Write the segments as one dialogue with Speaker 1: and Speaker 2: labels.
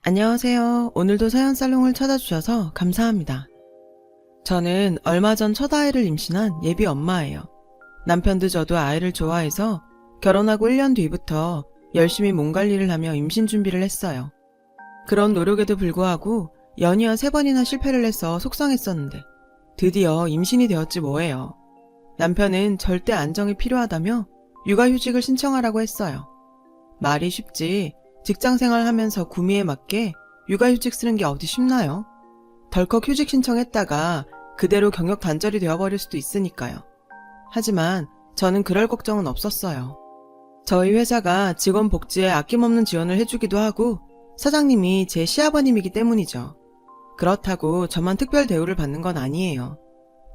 Speaker 1: 안녕하세요. 오늘도 사연살롱을 찾아주셔서 감사합니다. 저는 얼마 전 첫 아이를 임신한 예비 엄마예요. 남편도 저도 아이를 좋아해서 결혼하고 1년 뒤부터 열심히 몸 관리를 하며 임신 준비를 했어요. 그런 노력에도 불구하고 연이어 3번이나 실패를 해서 속상했었는데 드디어 임신이 되었지 뭐예요. 남편은 절대 안정이 필요하다며 육아휴직을 신청하라고 했어요. 말이 쉽지 직장생활 하면서 구미에 맞게 육아휴직 쓰는 게 어디 쉽나요? 덜컥 휴직 신청했다가 그대로 경력 단절이 되어버릴 수도 있으니까요. 하지만 저는 그럴 걱정은 없었어요. 저희 회사가 직원 복지에 아낌없는 지원을 해주기도 하고 사장님이 제 시아버님이기 때문이죠. 그렇다고 저만 특별 대우를 받는 건 아니에요.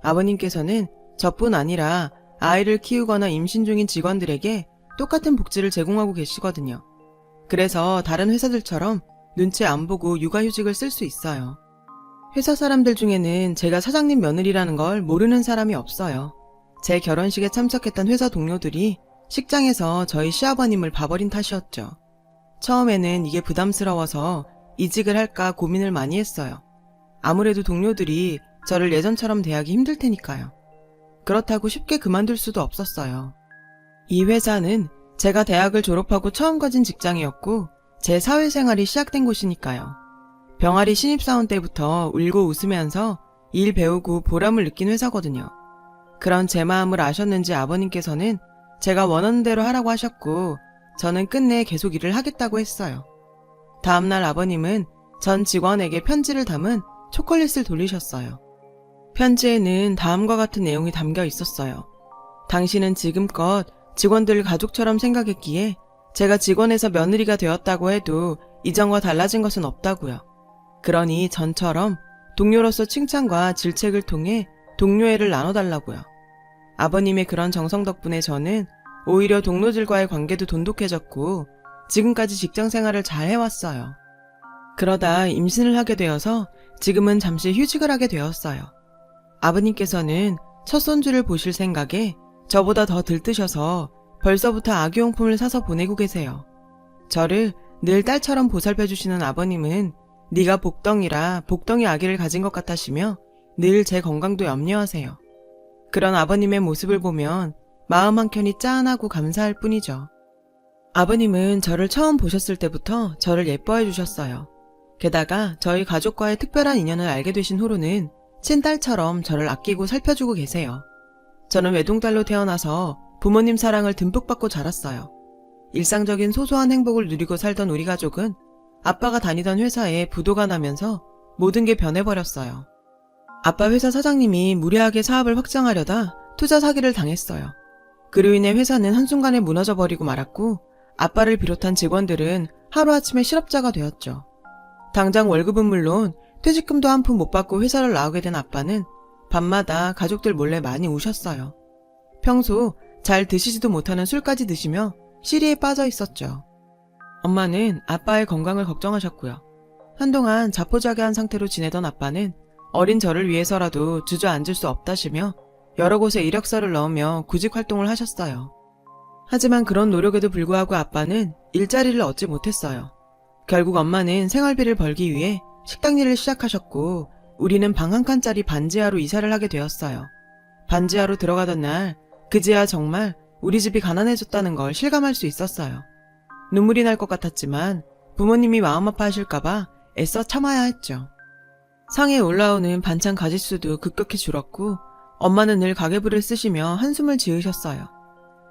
Speaker 1: 아버님께서는 저뿐 아니라 아이를 키우거나 임신 중인 직원들에게 똑같은 복지를 제공하고 계시거든요. 그래서 다른 회사들처럼 눈치 안 보고 육아휴직을 쓸 수 있어요. 회사 사람들 중에는 제가 사장님 며느리라는 걸 모르는 사람이 없어요. 제 결혼식에 참석했던 회사 동료들이 식장에서 저희 시아버님을 봐버린 탓이었죠. 처음에는 이게 부담스러워서 이직을 할까 고민을 많이 했어요. 아무래도 동료들이 저를 예전처럼 대하기 힘들 테니까요. 그렇다고 쉽게 그만둘 수도 없었어요. 이 회사는 제가 대학을 졸업하고 처음 가진 직장이었고 제 사회생활이 시작된 곳이니까요. 병아리 신입사원 때부터 울고 웃으면서 일 배우고 보람을 느낀 회사거든요. 그런 제 마음을 아셨는지 아버님께서는 제가 원하는 대로 하라고 하셨고 저는 끝내 계속 일을 하겠다고 했어요. 다음날 아버님은 전 직원에게 편지를 담은 초콜릿을 돌리셨어요. 편지에는 다음과 같은 내용이 담겨 있었어요. 당신은 지금껏 직원들 가족처럼 생각했기에 제가 직원에서 며느리가 되었다고 해도 이전과 달라진 것은 없다고요. 그러니 전처럼 동료로서 칭찬과 질책을 통해 동료애를 나눠달라고요. 아버님의 그런 정성 덕분에 저는 오히려 동료들과의 관계도 돈독해졌고 지금까지 직장 생활을 잘 해왔어요. 그러다 임신을 하게 되어서 지금은 잠시 휴직을 하게 되었어요. 아버님께서는 첫 손주를 보실 생각에 저보다 더 들뜨셔서 벌써부터 아기용품을 사서 보내고 계세요. 저를 늘 딸처럼 보살펴주시는 아버님은 네가 복덩이라 복덩이 아기를 가진 것 같으시며 늘 제 건강도 염려하세요. 그런 아버님의 모습을 보면 마음 한켠이 짠하고 감사할 뿐이죠. 아버님은 저를 처음 보셨을 때부터 저를 예뻐해 주셨어요. 게다가 저희 가족과의 특별한 인연을 알게 되신 후로는 친딸처럼 저를 아끼고 살펴주고 계세요. 저는 외동딸로 태어나서 부모님 사랑을 듬뿍 받고 자랐어요. 일상적인 소소한 행복을 누리고 살던 우리 가족은 아빠가 다니던 회사에 부도가 나면서 모든 게 변해버렸어요. 아빠 회사 사장님이 무리하게 사업을 확장하려다 투자 사기를 당했어요. 그로 인해 회사는 한순간에 무너져버리고 말았고 아빠를 비롯한 직원들은 하루아침에 실업자가 되었죠. 당장 월급은 물론 퇴직금도 한 푼 못 받고 회사를 나오게 된 아빠는 밤마다 가족들 몰래 많이 우셨어요. 평소 잘 드시지도 못하는 술까지 드시며 시리에 빠져 있었죠. 엄마는 아빠의 건강을 걱정하셨고요. 한동안 자포자기한 상태로 지내던 아빠는 어린 저를 위해서라도 주저앉을 수 없다시며 여러 곳에 이력서를 넣으며 구직 활동을 하셨어요. 하지만 그런 노력에도 불구하고 아빠는 일자리를 얻지 못했어요. 결국 엄마는 생활비를 벌기 위해 식당 일을 시작하셨고 우리는 방 한 칸짜리 반지하로 이사를 하게 되었어요. 반지하로 들어가던 날 그제야 정말 우리 집이 가난해졌다는 걸 실감할 수 있었어요. 눈물이 날 것 같았지만 부모님이 마음 아파하실까봐 애써 참아야 했죠. 상에 올라오는 반찬 가짓수도 급격히 줄었고 엄마는 늘 가계부를 쓰시며 한숨을 지으셨어요.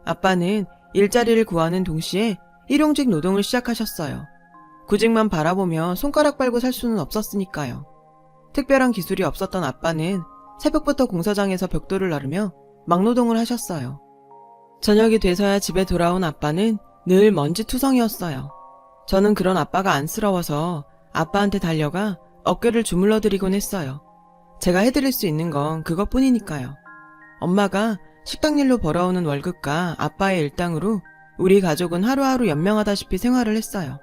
Speaker 1: 아빠는 일자리를 구하는 동시에 일용직 노동을 시작하셨어요. 구직만 바라보며 손가락 빨고 살 수는 없었으니까요. 특별한 기술이 없었던 아빠는 새벽부터 공사장에서 벽돌을 나르며 막노동을 하셨어요. 저녁이 돼서야 집에 돌아온 아빠는 늘 먼지투성이었어요. 저는 그런 아빠가 안쓰러워서 아빠한테 달려가 어깨를 주물러드리곤 했어요. 제가 해드릴 수 있는 건 그것뿐이니까요. 엄마가 식당 일로 벌어오는 월급과 아빠의 일당으로 우리 가족은 하루하루 연명하다시피 생활을 했어요.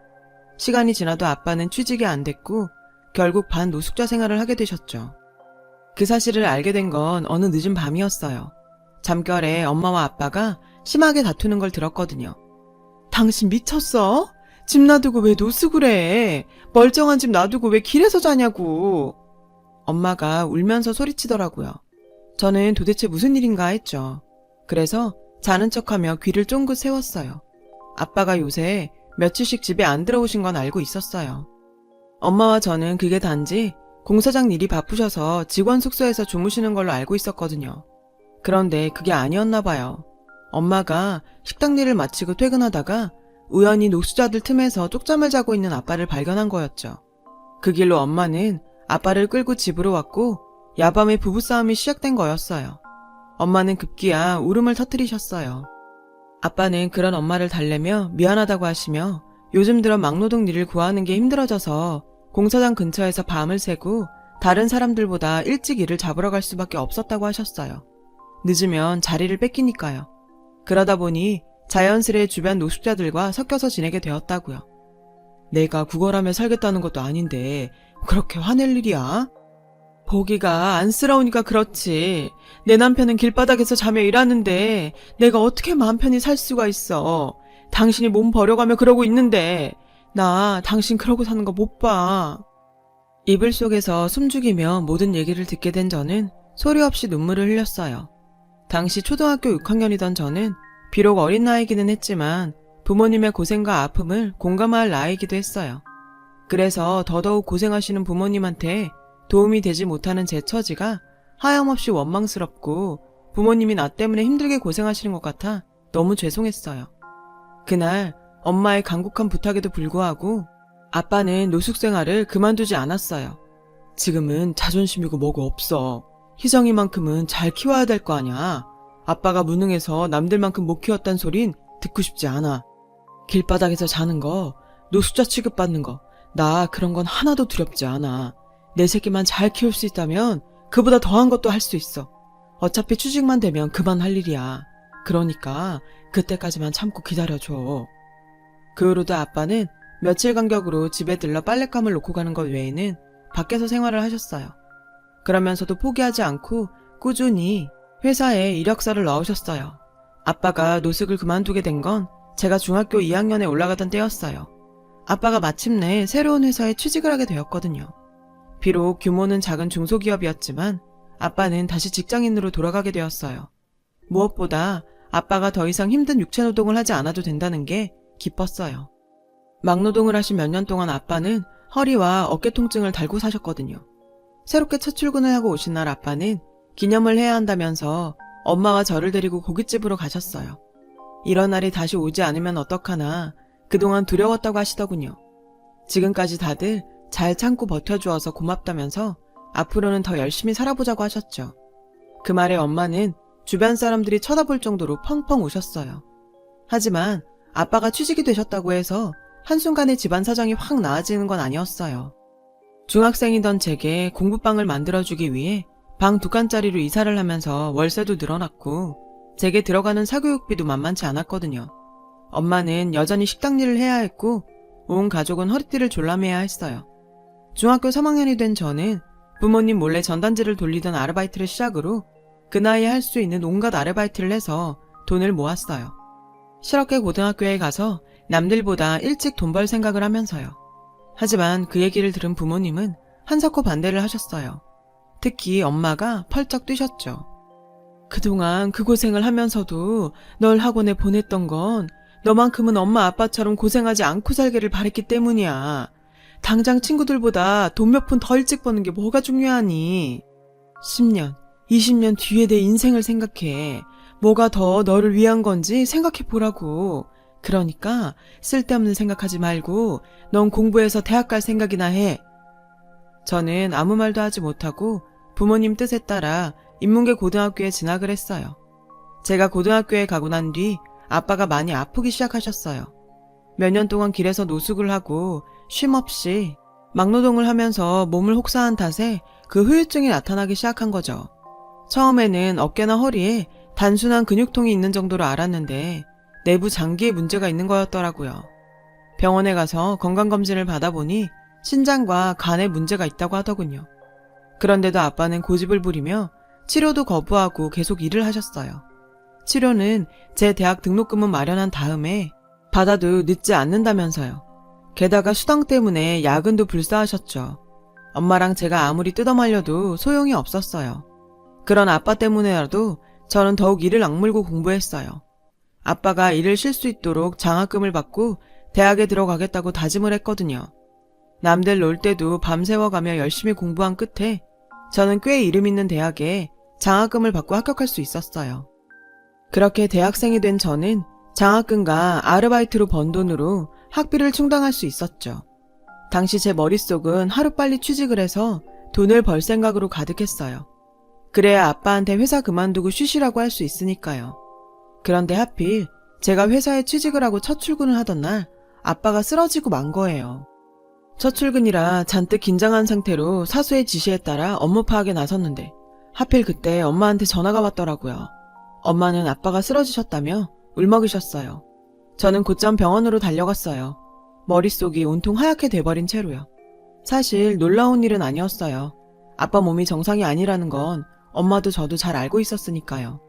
Speaker 1: 시간이 지나도 아빠는 취직이 안 됐고 결국 반노숙자 생활을 하게 되셨죠. 그 사실을 알게 된 건 어느 늦은 밤이었어요. 잠결에 엄마와 아빠가 심하게 다투는 걸 들었거든요. 당신 미쳤어? 집 놔두고 왜 노숙을 해? 멀쩡한 집 놔두고 왜 길에서 자냐고. 엄마가 울면서 소리치더라고요. 저는 도대체 무슨 일인가 했죠. 그래서 자는 척하며 귀를 쫑긋 세웠어요. 아빠가 요새 며칠씩 집에 안 들어오신 건 알고 있었어요. 엄마와 저는 그게 단지 공사장 일이 바쁘셔서 직원 숙소에서 주무시는 걸로 알고 있었거든요. 그런데 그게 아니었나 봐요. 엄마가 식당 일을 마치고 퇴근하다가 우연히 노숙자들 틈에서 쪽잠을 자고 있는 아빠를 발견한 거였죠. 그 길로 엄마는 아빠를 끌고 집으로 왔고 야밤에 부부싸움이 시작된 거였어요. 엄마는 급기야 울음을 터뜨리셨어요. 아빠는 그런 엄마를 달래며 미안하다고 하시며 요즘 들어 막노동 일을 구하는 게 힘들어져서 공사장 근처에서 밤을 새고 다른 사람들보다 일찍 일을 잡으러 갈 수밖에 없었다고 하셨어요. 늦으면 자리를 뺏기니까요. 그러다 보니 자연스레 주변 노숙자들과 섞여서 지내게 되었다고요. 내가 구걸하며 살겠다는 것도 아닌데 그렇게 화낼 일이야? 보기가 안쓰러우니까 그렇지. 내 남편은 길바닥에서 자며 일하는데 내가 어떻게 마음 편히 살 수가 있어. 당신이 몸 버려가며 그러고 있는데 나 당신 그러고 사는 거 못 봐. 이불 속에서 숨죽이며 모든 얘기를 듣게 된 저는 소리 없이 눈물을 흘렸어요. 당시 초등학교 6학년이던 저는 비록 어린 나이기는 했지만 부모님의 고생과 아픔을 공감할 나이기도 했어요. 그래서 더더욱 고생하시는 부모님한테 도움이 되지 못하는 제 처지가 하염없이 원망스럽고 부모님이 나 때문에 힘들게 고생하시는 것 같아 너무 죄송했어요. 그날 엄마의 간곡한 부탁에도 불구하고 아빠는 노숙 생활을 그만두지 않았어요. 지금은 자존심이고 뭐고 없어. 희정이만큼은 잘 키워야 될 거 아냐. 아빠가 무능해서 남들만큼 못 키웠단 소린 듣고 싶지 않아. 길바닥에서 자는 거, 노숙자 취급받는 거, 나 그런 건 하나도 두렵지 않아. 내 새끼만 잘 키울 수 있다면 그보다 더한 것도 할 수 있어. 어차피 취직만 되면 그만할 일이야. 그러니까 그때까지만 참고 기다려줘. 그 후로도 아빠는 며칠 간격으로 집에 들러 빨랫감을 놓고 가는 것 외에는 밖에서 생활을 하셨어요. 그러면서도 포기하지 않고 꾸준히 회사에 이력서를 넣으셨어요. 아빠가 노숙을 그만두게 된 건 제가 중학교 2학년에 올라가던 때였어요. 아빠가 마침내 새로운 회사에 취직을 하게 되었거든요. 비록 규모는 작은 중소기업이었지만 아빠는 다시 직장인으로 돌아가게 되었어요. 무엇보다 아빠가 더 이상 힘든 육체노동을 하지 않아도 된다는 게 기뻤어요. 막노동을 하신 몇 년 동안 아빠는 허리와 어깨 통증을 달고 사셨거든요. 새롭게 첫 출근을 하고 오신 날 아빠는 기념을 해야 한다면서 엄마와 저를 데리고 고깃집으로 가셨어요. 이런 날이 다시 오지 않으면 어떡하나 그동안 두려웠다고 하시더군요. 지금까지 다들 잘 참고 버텨주어서 고맙다면서 앞으로는 더 열심히 살아보자고 하셨죠. 그 말에 엄마는 주변 사람들이 쳐다볼 정도로 펑펑 우셨어요. 하지만 아빠가 취직이 되셨다고 해서 한순간에 집안 사정이 확 나아지는 건 아니었어요. 중학생이던 제게 공부방을 만들어주기 위해 방 2칸짜리로 이사를 하면서 월세도 늘어났고 제게 들어가는 사교육비도 만만치 않았거든요. 엄마는 여전히 식당 일을 해야 했고 온 가족은 허리띠를 졸라매야 했어요. 중학교 3학년이 된 저는 부모님 몰래 전단지를 돌리던 아르바이트를 시작으로 그 나이에 할 수 있는 온갖 아르바이트를 해서 돈을 모았어요. 실업계 고등학교에 가서 남들보다 일찍 돈 벌 생각을 하면서요. 하지만 그 얘기를 들은 부모님은 한사코 반대를 하셨어요. 특히 엄마가 펄쩍 뛰셨죠. 그동안 그 고생을 하면서도 널 학원에 보냈던 건 너만큼은 엄마 아빠처럼 고생하지 않고 살기를 바랬기 때문이야. 당장 친구들보다 돈 몇 푼 더 일찍 버는 게 뭐가 중요하니. 10년, 20년 뒤에 내 인생을 생각해. 뭐가 더 너를 위한 건지 생각해 보라고. 그러니까 쓸데없는 생각하지 말고 넌 공부해서 대학 갈 생각이나 해. 저는 아무 말도 하지 못하고 부모님 뜻에 따라 인문계 고등학교에 진학을 했어요. 제가 고등학교에 가고 난 뒤 아빠가 많이 아프기 시작하셨어요. 몇 년 동안 길에서 노숙을 하고 쉼없이 막노동을 하면서 몸을 혹사한 탓에 그 후유증이 나타나기 시작한 거죠. 처음에는 어깨나 허리에 단순한 근육통이 있는 정도로 알았는데 내부 장기에 문제가 있는 거였더라고요. 병원에 가서 건강검진을 받아보니 신장과 간에 문제가 있다고 하더군요. 그런데도 아빠는 고집을 부리며 치료도 거부하고 계속 일을 하셨어요. 치료는 제 대학 등록금은 마련한 다음에 받아도 늦지 않는다면서요. 게다가 수당 때문에 야근도 불사하셨죠. 엄마랑 제가 아무리 뜯어말려도 소용이 없었어요. 그런 아빠 때문에라도 저는 더욱 이를 악물고 공부했어요. 아빠가 일을 쉴 수 있도록 장학금을 받고 대학에 들어가겠다고 다짐을 했거든요. 남들 놀 때도 밤새워가며 열심히 공부한 끝에 저는 꽤 이름 있는 대학에 장학금을 받고 합격할 수 있었어요. 그렇게 대학생이 된 저는 장학금과 아르바이트로 번 돈으로 학비를 충당할 수 있었죠. 당시 제 머릿속은 하루빨리 취직을 해서 돈을 벌 생각으로 가득했어요. 그래야 아빠한테 회사 그만두고 쉬시라고 할 수 있으니까요. 그런데 하필 제가 회사에 취직을 하고 첫 출근을 하던 날 아빠가 쓰러지고 만 거예요. 첫 출근이라 잔뜩 긴장한 상태로 사수의 지시에 따라 업무 파악에 나섰는데 하필 그때 엄마한테 전화가 왔더라고요. 엄마는 아빠가 쓰러지셨다며 울먹이셨어요. 저는 곧장 병원으로 달려갔어요. 머릿속이 온통 하얗게 돼버린 채로요. 사실 놀라운 일은 아니었어요. 아빠 몸이 정상이 아니라는 건 엄마도 저도 잘 알고 있었으니까요.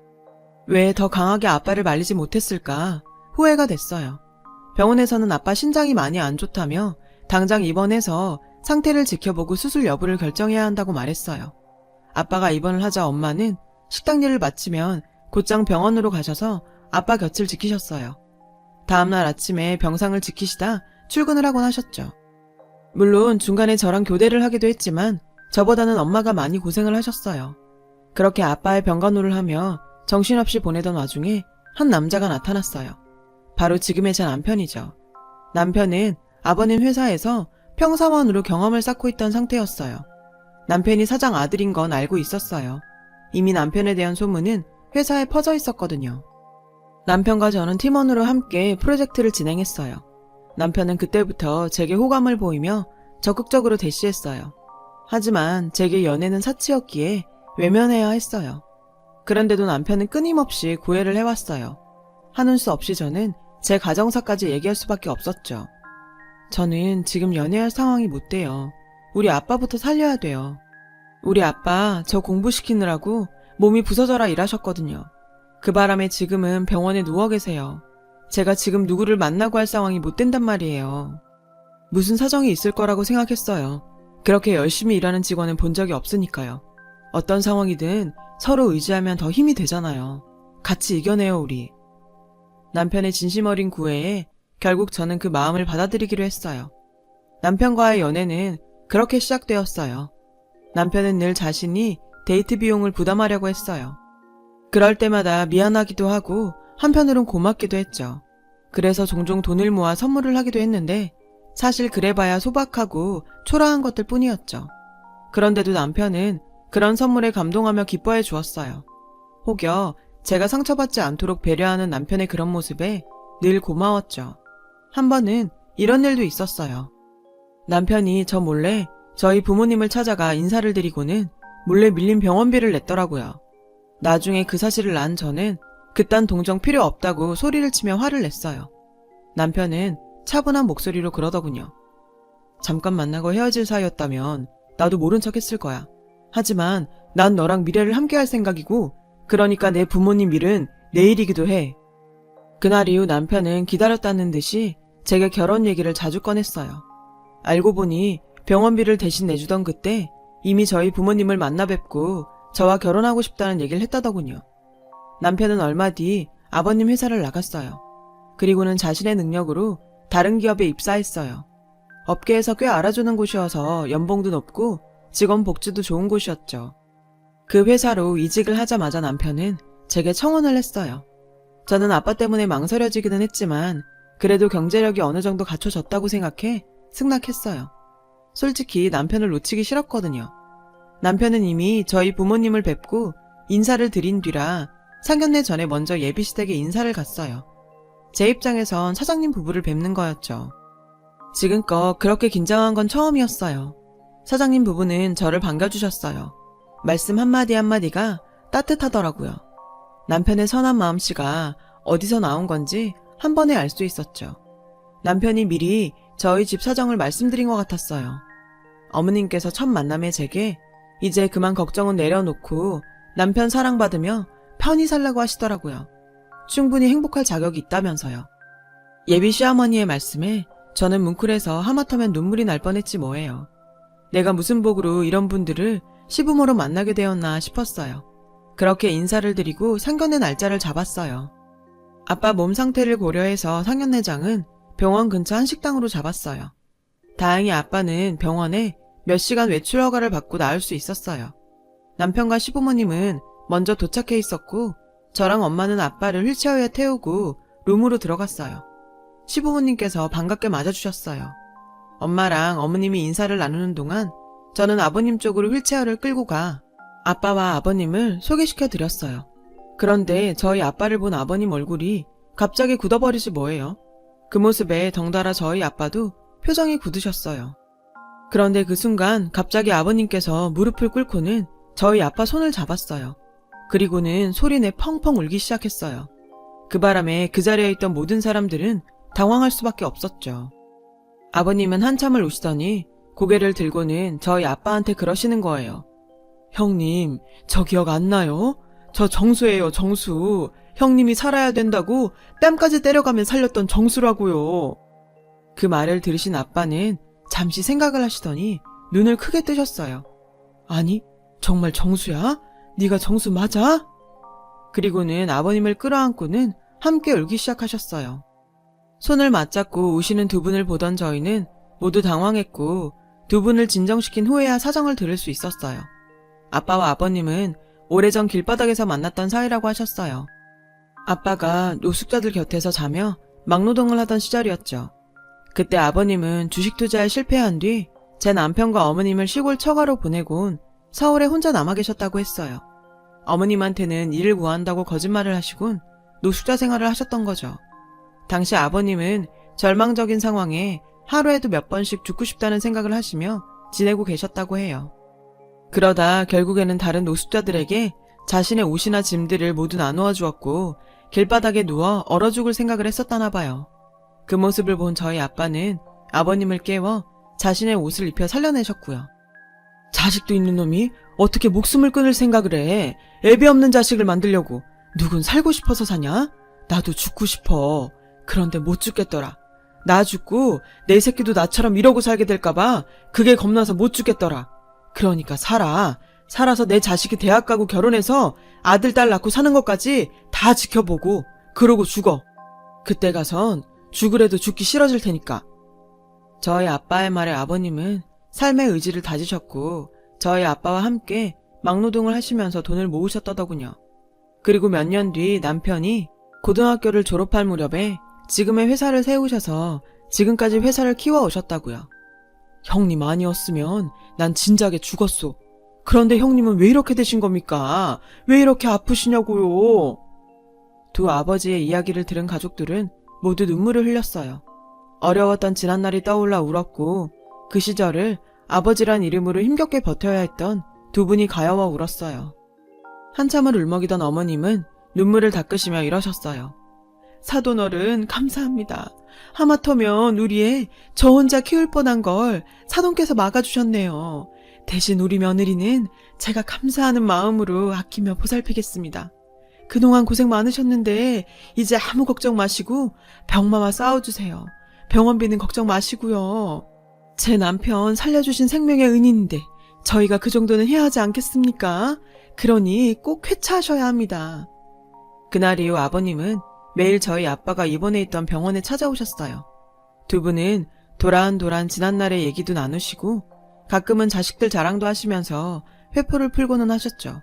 Speaker 1: 왜 더 강하게 아빠를 말리지 못했을까 후회가 됐어요. 병원에서는 아빠 신장이 많이 안 좋다며 당장 입원해서 상태를 지켜보고 수술 여부를 결정해야 한다고 말했어요. 아빠가 입원을 하자 엄마는 식당 일을 마치면 곧장 병원으로 가셔서 아빠 곁을 지키셨어요. 다음날 아침에 병상을 지키시다 출근을 하곤 하셨죠. 물론 중간에 저랑 교대를 하기도 했지만 저보다는 엄마가 많이 고생을 하셨어요. 그렇게 아빠의 병간호를 하며 정신없이 보내던 와중에 한 남자가 나타났어요. 바로 지금의 제 남편이죠. 남편은 아버님 회사에서 평사원으로 경험을 쌓고 있던 상태였어요. 남편이 사장 아들인 건 알고 있었어요. 이미 남편에 대한 소문은 회사에 퍼져 있었거든요. 남편과 저는 팀원으로 함께 프로젝트를 진행했어요. 남편은 그때부터 제게 호감을 보이며 적극적으로 대시했어요. 하지만 제게 연애는 사치였기에 외면해야 했어요. 그런데도 남편은 끊임없이 구애를 해왔어요. 하는 수 없이 저는 제 가정사까지 얘기할 수밖에 없었죠. 저는 지금 연애할 상황이 못 돼요. 우리 아빠부터 살려야 돼요. 우리 아빠 저 공부시키느라고 몸이 부서져라 일하셨거든요. 그 바람에 지금은 병원에 누워 계세요. 제가 지금 누구를 만나고 할 상황이 못 된단 말이에요. 무슨 사정이 있을 거라고 생각했어요. 그렇게 열심히 일하는 직원은 본 적이 없으니까요. 어떤 상황이든 서로 의지하면 더 힘이 되잖아요. 같이 이겨내요, 우리. 남편의 진심 어린 구애에 결국 저는 그 마음을 받아들이기로 했어요. 남편과의 연애는 그렇게 시작되었어요. 남편은 늘 자신이 데이트 비용을 부담하려고 했어요. 그럴 때마다 미안하기도 하고 한편으론 고맙기도 했죠. 그래서 종종 돈을 모아 선물을 하기도 했는데 사실 그래봐야 소박하고 초라한 것들 뿐이었죠. 그런데도 남편은 그런 선물에 감동하며 기뻐해 주었어요. 혹여 제가 상처받지 않도록 배려하는 남편의 그런 모습에 늘 고마웠죠. 한 번은 이런 일도 있었어요. 남편이 저 몰래 저희 부모님을 찾아가 인사를 드리고는 몰래 밀린 병원비를 냈더라고요. 나중에 그 사실을 안 저는 그딴 동정 필요 없다고 소리를 치며 화를 냈어요. 남편은 차분한 목소리로 그러더군요. 잠깐 만나고 헤어질 사이였다면 나도 모른 척 했을 거야. 하지만 난 너랑 미래를 함께 할 생각이고 그러니까 내 부모님 일은 내일이기도 해. 그날 이후 남편은 기다렸다는 듯이 제게 결혼 얘기를 자주 꺼냈어요. 알고 보니 병원비를 대신 내주던 그때 이미 저희 부모님을 만나 뵙고 저와 결혼하고 싶다는 얘기를 했다더군요. 남편은 얼마 뒤 아버님 회사를 나갔어요. 그리고는 자신의 능력으로 다른 기업에 입사했어요. 업계에서 꽤 알아주는 곳이어서 연봉도 높고 직원 복지도 좋은 곳이었죠. 그 회사로 이직을 하자마자 남편은 제게 청혼을 했어요. 저는 아빠 때문에 망설여지기는 했지만 그래도 경제력이 어느 정도 갖춰졌다고 생각해 승낙했어요. 솔직히 남편을 놓치기 싫었거든요. 남편은 이미 저희 부모님을 뵙고 인사를 드린 뒤라 상견례 전에 먼저 예비시댁에 인사를 갔어요. 제 입장에선 사장님 부부를 뵙는 거였죠. 지금껏 그렇게 긴장한 건 처음이었어요. 사장님 부부는 저를 반겨주셨어요. 말씀 한마디 한마디가 따뜻하더라고요. 남편의 선한 마음씨가 어디서 나온 건지 한 번에 알 수 있었죠. 남편이 미리 저희 집 사정을 말씀드린 것 같았어요. 어머님께서 첫 만남에 제게 이제 그만 걱정은 내려놓고 남편 사랑받으며 편히 살라고 하시더라고요. 충분히 행복할 자격이 있다면서요. 예비 시어머니의 말씀에 저는 뭉클해서 하마터면 눈물이 날 뻔했지 뭐예요. 내가 무슨 복으로 이런 분들을 시부모로 만나게 되었나 싶었어요. 그렇게 인사를 드리고 상견례 날짜를 잡았어요. 아빠 몸 상태를 고려해서 상견례장은 병원 근처 한식당으로 잡았어요. 다행히 아빠는 병원에 몇 시간 외출 허가를 받고 나올 수 있었어요. 남편과 시부모님은 먼저 도착해 있었고 저랑 엄마는 아빠를 휠체어에 태우고 룸으로 들어갔어요. 시부모님께서 반갑게 맞아주셨어요. 엄마랑 어머님이 인사를 나누는 동안 저는 아버님 쪽으로 휠체어를 끌고 가 아빠와 아버님을 소개시켜 드렸어요. 그런데 저희 아빠를 본 아버님 얼굴이 갑자기 굳어버리지 뭐예요. 그 모습에 덩달아 저희 아빠도 표정이 굳으셨어요. 그런데 그 순간 갑자기 아버님께서 무릎을 꿇고는 저희 아빠 손을 잡았어요. 그리고는 소리내 펑펑 울기 시작했어요. 그 바람에 그 자리에 있던 모든 사람들은 당황할 수밖에 없었죠. 아버님은 한참을 우시더니 고개를 들고는 저희 아빠한테 그러시는 거예요. 형님, 저 기억 안 나요? 저 정수예요, 정수. 형님이 살아야 된다고 뺨까지 때려가며 살렸던 정수라고요. 그 말을 들으신 아빠는 잠시 생각을 하시더니 눈을 크게 뜨셨어요. 아니, 정말 정수야? 네가 정수 맞아? 그리고는 아버님을 끌어안고는 함께 울기 시작하셨어요. 손을 맞잡고 우시는 두 분을 보던 저희는 모두 당황했고 두 분을 진정시킨 후에야 사정을 들을 수 있었어요. 아빠와 아버님은 오래전 길바닥에서 만났던 사이라고 하셨어요. 아빠가 노숙자들 곁에서 자며 막노동을 하던 시절이었죠. 그때 아버님은 주식 투자에 실패한 뒤 제 남편과 어머님을 시골 처가로 보내곤 서울에 혼자 남아 계셨다고 했어요. 어머님한테는 일을 구한다고 거짓말을 하시곤 노숙자 생활을 하셨던 거죠. 당시 아버님은 절망적인 상황에 하루에도 몇 번씩 죽고 싶다는 생각을 하시며 지내고 계셨다고 해요. 그러다 결국에는 다른 노숙자들에게 자신의 옷이나 짐들을 모두 나누어 주었고 길바닥에 누워 얼어 죽을 생각을 했었다나 봐요. 그 모습을 본 저희 아빠는 아버님을 깨워 자신의 옷을 입혀 살려내셨고요. 자식도 있는 놈이 어떻게 목숨을 끊을 생각을 해. 애비 없는 자식을 만들려고. 누군 살고 싶어서 사냐? 나도 죽고 싶어. 그런데 못 죽겠더라. 나 죽고 내 새끼도 나처럼 이러고 살게 될까봐 그게 겁나서 못 죽겠더라. 그러니까 살아. 살아서 내 자식이 대학 가고 결혼해서 아들 딸 낳고 사는 것까지 다 지켜보고 그러고 죽어. 그때 가선 죽으래도 죽기 싫어질 테니까. 저희 아빠의 말에 아버님은 삶의 의지를 다지셨고 저희 아빠와 함께 막노동을 하시면서 돈을 모으셨더더군요. 그리고 몇 년 뒤 남편이 고등학교를 졸업할 무렵에 지금의 회사를 세우셔서 지금까지 회사를 키워오셨다고요. 형님 아니었으면 난 진작에 죽었소. 그런데 형님은 왜 이렇게 되신 겁니까? 왜 이렇게 아프시냐고요? 두 아버지의 이야기를 들은 가족들은 모두 눈물을 흘렸어요. 어려웠던 지난날이 떠올라 울었고 그 시절을 아버지란 이름으로 힘겹게 버텨야 했던 두 분이 가여워 울었어요. 한참을 울먹이던 어머님은 눈물을 닦으시며 이러셨어요. 사돈어른 감사합니다. 하마터면 우리 애 저 혼자 키울 뻔한 걸 사돈께서 막아주셨네요. 대신 우리 며느리는 제가 감사하는 마음으로 아끼며 보살피겠습니다. 그동안 고생 많으셨는데 이제 아무 걱정 마시고 병마와 싸워주세요. 병원비는 걱정 마시고요. 제 남편 살려주신 생명의 은인인데 저희가 그 정도는 해야 하지 않겠습니까? 그러니 꼭 쾌차하셔야 합니다. 그날 이후 아버님은 매일 저희 아빠가 입원해 있던 병원에 찾아오셨어요. 두 분은 도란도란 지난날의 얘기도 나누시고 가끔은 자식들 자랑도 하시면서 회포를 풀고는 하셨죠.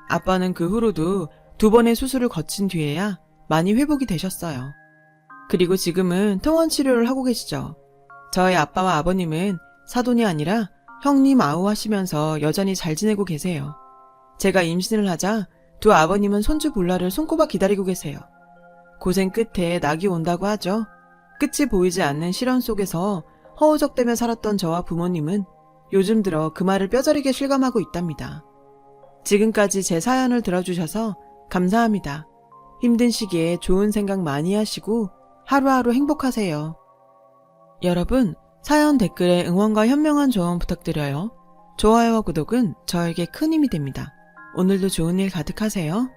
Speaker 1: 아빠는 그 후로도 두 번의 수술을 거친 뒤에야 많이 회복이 되셨어요. 그리고 지금은 통원 치료를 하고 계시죠. 저희 아빠와 아버님은 사돈이 아니라 형님 아우 하시면서 여전히 잘 지내고 계세요. 제가 임신을 하자 두 아버님은 손주 볼라를 손꼽아 기다리고 계세요. 고생 끝에 낙이 온다고 하죠. 끝이 보이지 않는 시련 속에서 허우적대며 살았던 저와 부모님은 요즘 들어 그 말을 뼈저리게 실감하고 있답니다. 지금까지 제 사연을 들어주셔서 감사합니다. 힘든 시기에 좋은 생각 많이 하시고 하루하루 행복하세요. 여러분, 사연 댓글에 응원과 현명한 조언 부탁드려요. 좋아요와 구독은 저에게 큰 힘이 됩니다. 오늘도 좋은 일 가득하세요.